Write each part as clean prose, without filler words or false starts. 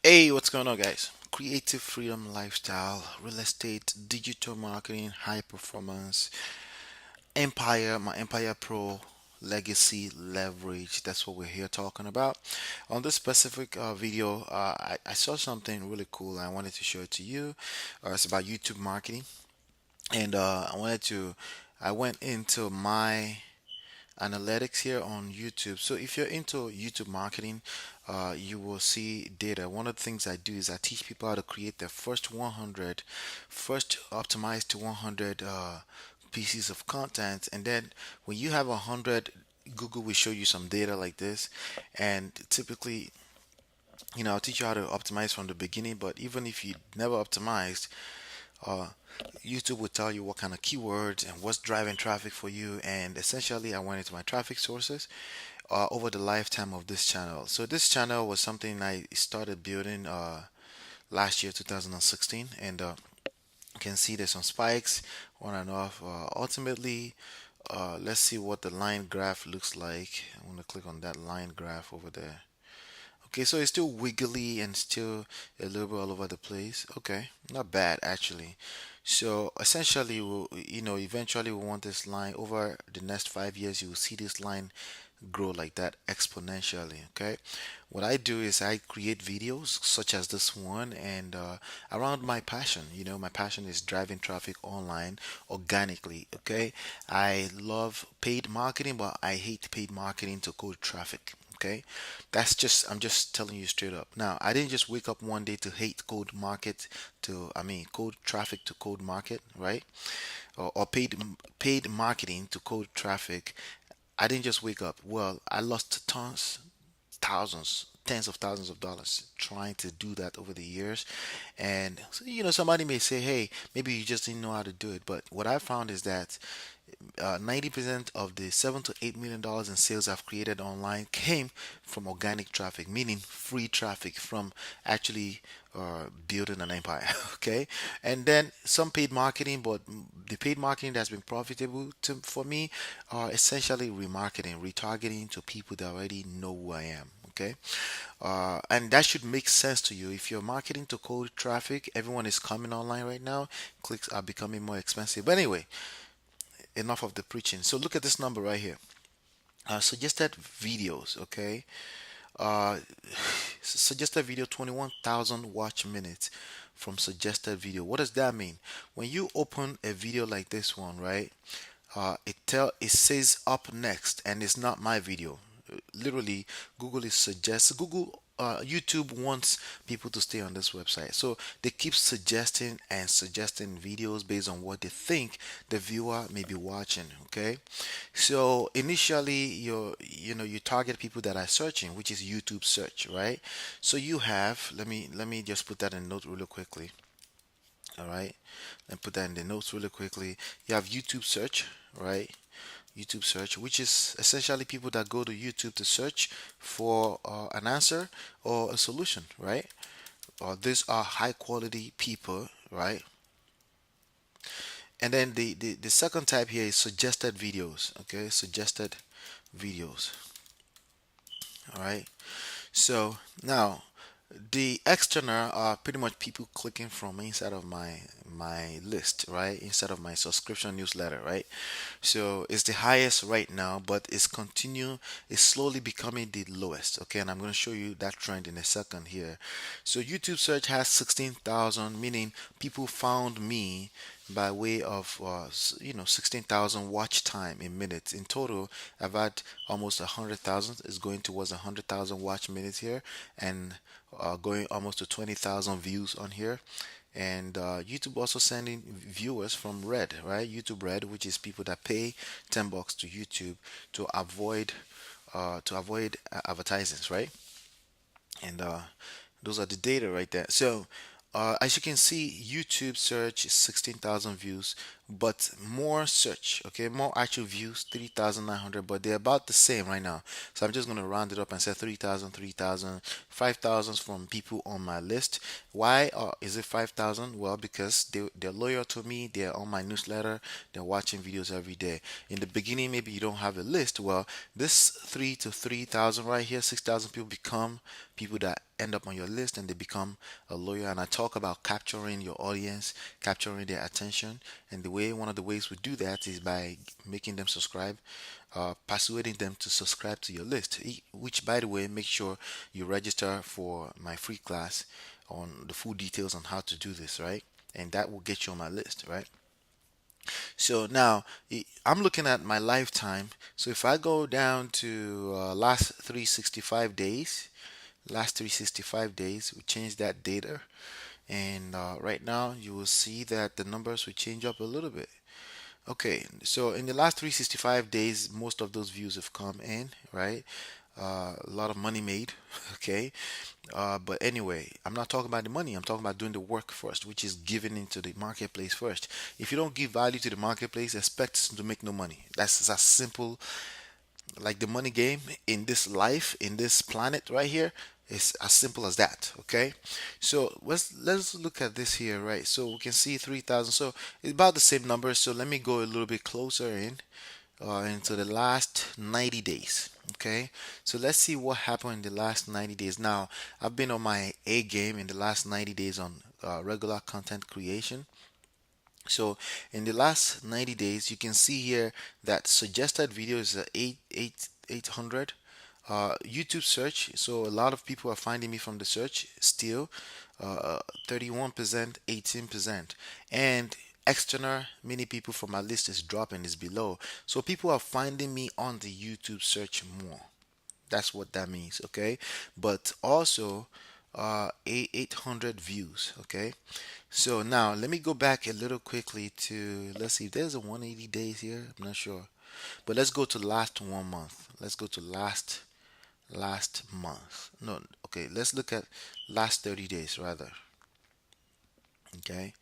Hey, what's going on, guys? Creative freedom lifestyle, real estate, digital marketing, high performance, empire, my Empire Pro, legacy, leverage. That's what we're here talking about. On this specific video, I saw something really cool. I wanted to show it to you. It's about YouTube marketing, and I went into my analytics here on YouTube. So if you're into YouTube marketing, you will see data. One of the things I do is I teach people how to create their first 100, first optimize to 100 pieces of content, and then when you have 100, Google will show you some data like this, and typically, I'll teach you how to optimize from the beginning. But even if you never optimized, uh, YouTube will tell you what kind of keywords and what's driving traffic for you. And essentially, I went into my traffic sources over the lifetime of this channel. So this channel was something I started building last year, 2016, and you can see there's some spikes on and off. Ultimately, let's see what the line graph looks like. I'm gonna click on that line graph over there. Okay, so it's still wiggly and still a little bit all over the place. Okay, not bad actually. So essentially, eventually we want this line over the next 5 years. You will see this line grow like that exponentially. Okay, what I do is I create videos such as this one and around my passion. My passion is driving traffic online organically. Okay, I love paid marketing, but I hate paid marketing to cold traffic. Okay, I'm just telling you straight up. Now, I didn't just wake up one day to hate cold traffic to cold market, right? Or paid marketing to cold traffic. I didn't just wake up. Well, I lost thousands, tens of thousands of dollars trying to do that over the years. And so, somebody may say, "Hey, maybe you just didn't know how to do it." But what I found is that 90% of the $7 to $8 million in sales I've created online came from organic traffic, meaning free traffic from actually building an empire. Okay, and then some paid marketing, but the paid marketing that's been profitable for me are essentially remarketing, retargeting to people that already know who I am. Okay, and that should make sense to you. If you're marketing to cold traffic, everyone is coming online right now. Clicks are becoming more expensive. But anyway, enough of the preaching. So look at this number right here. Suggested videos, okay? Uh, Suggested video 21,000 watch minutes from suggested video. What does that mean? When you open a video like this one, right? It says up next, and it's not my video. Literally, Google, YouTube wants people to stay on this website, so they keep suggesting and suggesting videos based on what they think the viewer may be watching. Okay, so initially you target people that are searching, which is YouTube search, right? So you have let me just put that in note really quickly. All right, and put that in the notes really quickly. You have YouTube search, right? YouTube search, which is essentially people that go to YouTube to search for an answer or a solution, right? These are high quality people, right? And then the second type here is suggested videos, okay? Suggested videos, all right? So now the external are pretty much people clicking from inside of my list, right? Inside of my subscription newsletter, right? So it's the highest right now, but it's slowly becoming the lowest. Okay, and I'm going to show you that trend in a second here. So YouTube search has 16,000, meaning people found me by way of 16,000 watch time in minutes. In total, I've had almost 100,000. It's going towards 100,000 watch minutes here, and going almost to 20,000 views on here. And YouTube also sending viewers from Red, right? YouTube Red, which is people that pay $10 to YouTube to avoid advertisements, right? And those are the data right there. So as you can see, YouTube search is 16,000 views, but more search, okay, more actual views, 3,900, but they're about the same right now. So I'm just going to round it up and say 3,000, 3,000, 5,000 from people on my list. Why is it 5,000? Well, because they're loyal to me, they're on my newsletter, they're watching videos every day. In the beginning, maybe you don't have a list. Well, this 3 to 3,000 right here, 6,000 people become people that end up on your list, and they become a lawyer. And I talk about capturing your audience, capturing their attention. And one of the ways we do that is by making them subscribe, persuading them to subscribe to your list. Which, by the way, make sure you register for my free class on the full details on how to do this, right? And that will get you on my list, right? So now I'm looking at my lifetime. So if I go down to last 365 days, we change that data, and right now you will see that the numbers will change up a little bit. Okay, so in the last 365 days, most of those views have come in, right? A lot of money made, okay? But anyway, I'm not talking about the money. I'm talking about doing the work first, which is giving into the marketplace first. If you don't give value to the marketplace, expect to make no money. That's as simple like the money game in this life, in this planet right here. It's as simple as that. Okay, so let's look at this here, right? So we can see 3,000. So it's about the same number. So let me go a little bit closer into the last 90 days. Okay, so let's see what happened in the last 90 days. Now, I've been on my A game in the last 90 days on regular content creation. So in the last 90 days, you can see here that suggested videos are 800. YouTube search, so a lot of people are finding me from the search still, 31%, 18. And external, many people from my list is dropping, is below. So people are finding me on the YouTube search more. That's what that means, okay? But also 800 views, okay? So now let me go back a little quickly to, let's see if there's a 180 days here. I'm not sure. But let's go to last 1 month. Let's go to last month. No, okay, let's look at last 30 days rather. Okay.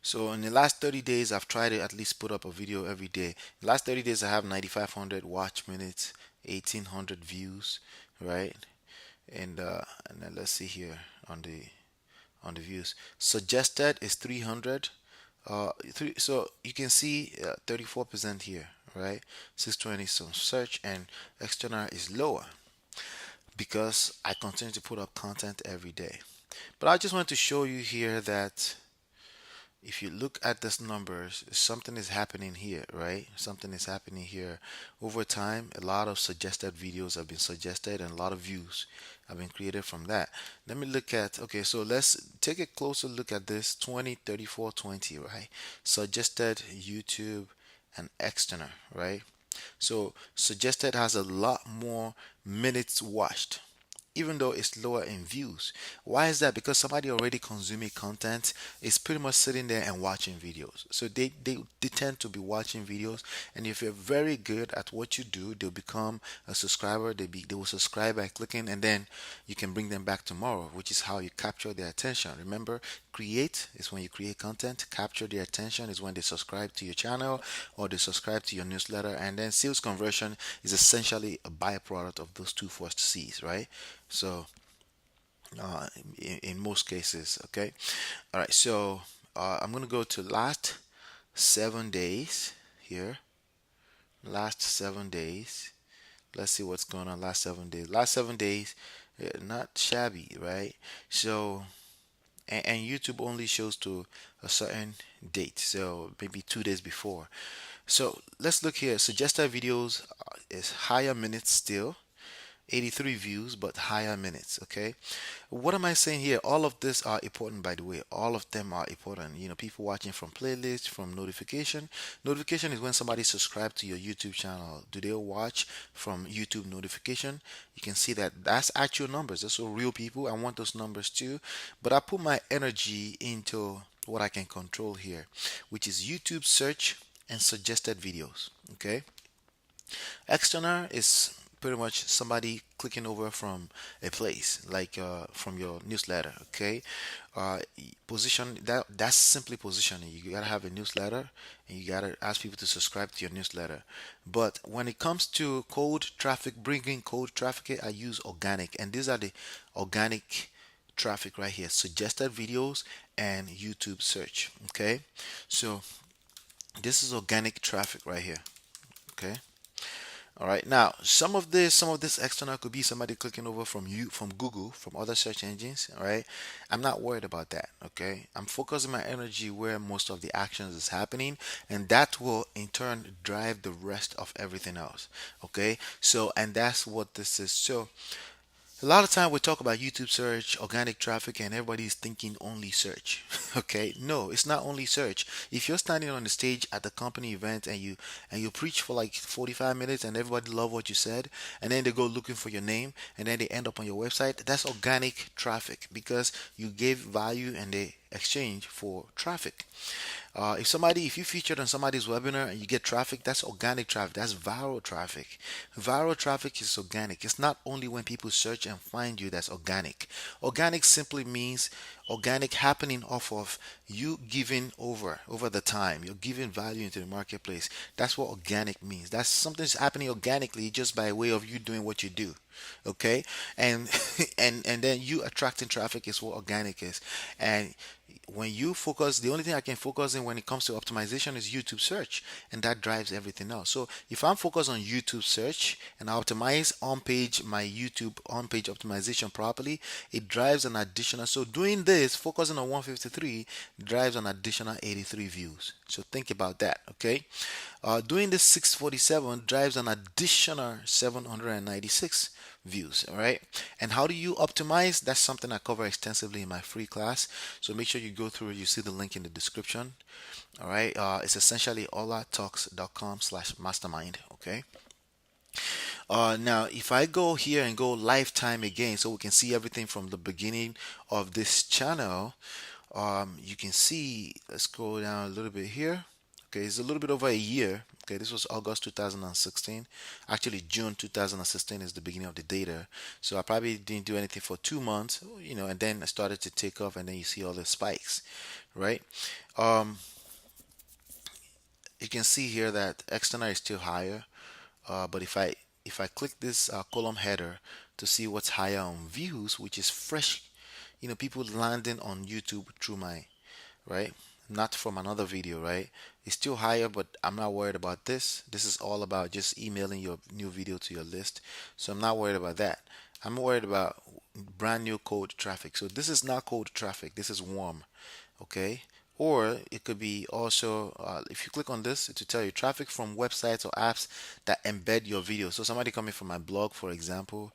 So in the last 30 days, I've tried to at least put up a video every day. The last 30 days, I have 9,500 watch minutes, 1,800 views, right? And then let's see here on the views. Suggested is 300. So you can see 34% here, right? 620 some search, and external is lower because I continue to put up content every day. But I just want to show you here that if you look at these numbers, something is happening here, right? Something is happening here. Over time, a lot of suggested videos have been suggested, and a lot of views have been created from that. Let me look at, okay, so let's take a closer look at this 20, 34, 20, right? Suggested, YouTube, and external, right? So suggested has a lot more minutes watched, even though it's lower in views. Why is that? Because somebody already consuming content is pretty much sitting there and watching videos. So they tend to be watching videos, and if you're very good at what you do, they'll become a subscriber. They will subscribe by clicking, and then you can bring them back tomorrow, which is how you capture their attention. Remember, create is when you create content. Capture their attention is when they subscribe to your channel or they subscribe to your newsletter, and then sales conversion is essentially a byproduct of those two first C's, right? So in most cases, okay. All right, so I'm gonna go to last 7 days here. Last 7 days. Let's see what's going on last 7 days. Last 7 days, not shabby, right? So and YouTube only shows to a certain date, so maybe 2 days before. So let's look here. Suggested videos is higher minutes still, 83 views, but higher minutes. Okay, what am I saying here? All of this are important, by the way. All of them are important. People watching from playlist, from notification. Notification is when somebody subscribes to your YouTube channel. Do they watch from YouTube notification? You can see that that's actual numbers. Those are real people. I want those numbers too, but I put my energy into what I can control here, which is YouTube search and suggested videos. Okay. External is pretty much somebody clicking over from a place like from your newsletter. Okay, position that's simply positioning. You gotta have a newsletter and you gotta ask people to subscribe to your newsletter. But when it comes to cold traffic, bringing cold traffic, I use organic, and these are the organic traffic right here: suggested videos and YouTube search. Okay, so this is organic traffic right here. Okay. All right. Now, some of this external could be somebody clicking over from Google, from other search engines. All right. I'm not worried about that. Okay. I'm focusing my energy where most of the actions is happening, and that will in turn drive the rest of everything else. Okay. So, and that's what this is. So, a lot of time we talk about YouTube search, organic traffic, and everybody's thinking only search. Okay, no, it's not only search. If you're standing on the stage at the company event and you preach for like 45 minutes and everybody love what you said, and then they go looking for your name and then they end up on your website, that's organic traffic because you gave value and they exchange for traffic. If you featured on somebody's webinar and you get traffic, that's organic traffic. That's viral traffic. Viral traffic is organic. It's not only when people search and find you that's organic. Organic simply means organic happening off of you giving over the time. You're giving value into the marketplace. That's what organic means. That's something's happening organically just by way of you doing what you do. Okay, and and then you attracting traffic is what organic is. And when you focus, the only thing I can focus in when it comes to optimization is YouTube search, and that drives everything else. So if I'm focused on YouTube search and I optimize on page my YouTube on page optimization properly, it drives an additional. So doing this, focusing on 153 drives an additional 83 views. So think about that. Okay, doing this 647 drives an additional 796 views. All right, and how do you optimize? That's something I cover extensively in my free class, so make sure you go through it. You see the link in the description. All right, it's essentially olatalks.com/mastermind. Okay, now if I go here and go lifetime again so we can see everything from the beginning of this channel, you can see, let's scroll down a little bit here. Okay, it's a little bit over a year. Okay, this was August 2016. Actually, June 2016 is the beginning of the data. So I probably didn't do anything for 2 months, and then I started to take off, and then you see all the spikes, right? Um, you can see here that external is still higher, but if I click this column header to see what's higher on views, which is fresh, people landing on YouTube through my right? Not from another video, right? It's still higher, but I'm not worried about this. This is all about just emailing your new video to your list. So I'm not worried about that. I'm worried about brand new cold traffic. So this is not cold traffic. This is warm, okay? Or it could be also, if you click on this, to tell you traffic from websites or apps that embed your video. So somebody coming from my blog, for example,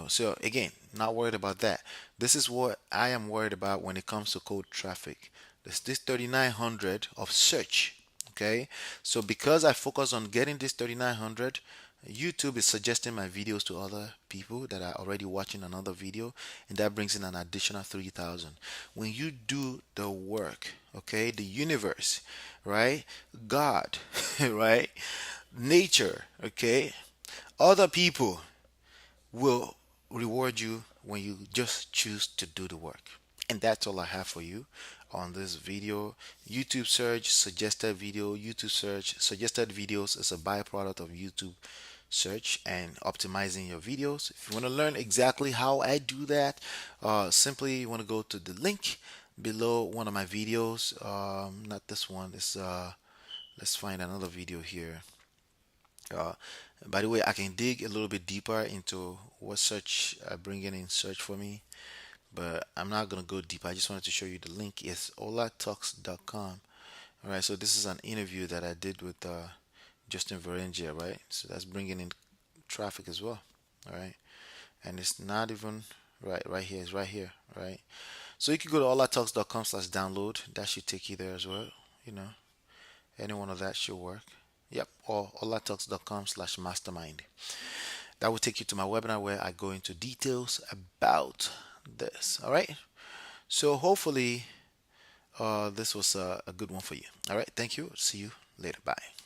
so again, not worried about that. This is what I am worried about when it comes to cold traffic. This 3900 of search. Okay, so because I focus on getting this 3900, YouTube is suggesting my videos to other people that are already watching another video, and that brings in an additional 3000. When you do the work, okay, the universe, right, God, right, nature, okay, other people will reward you when you just choose to do the work. And that's all I have for you on this video. YouTube search, suggested video, YouTube search, suggested videos is a byproduct of YouTube search and optimizing your videos. If you want to learn exactly how I do that, simply you want to go to the link below one of my videos. Not this one. Let's find another video here. Uh, by the way, I can dig a little bit deeper into what search bringing in search for me, but I'm not gonna go deep. I just wanted to show you the link is olatalks.com. All right, so this is an interview that I did with Justin Verengia, right? So that's bringing in traffic as well. All right, and it's not even right here. It's right here, right? So you can go to olatalks.com/download. That should take you there as well. Any one of that should work. Yep, or olatalks.com/mastermind. That will take you to my webinar where I go into details about this. All right. So hopefully this was a good one for you. All right. Thank you. See you later. Bye.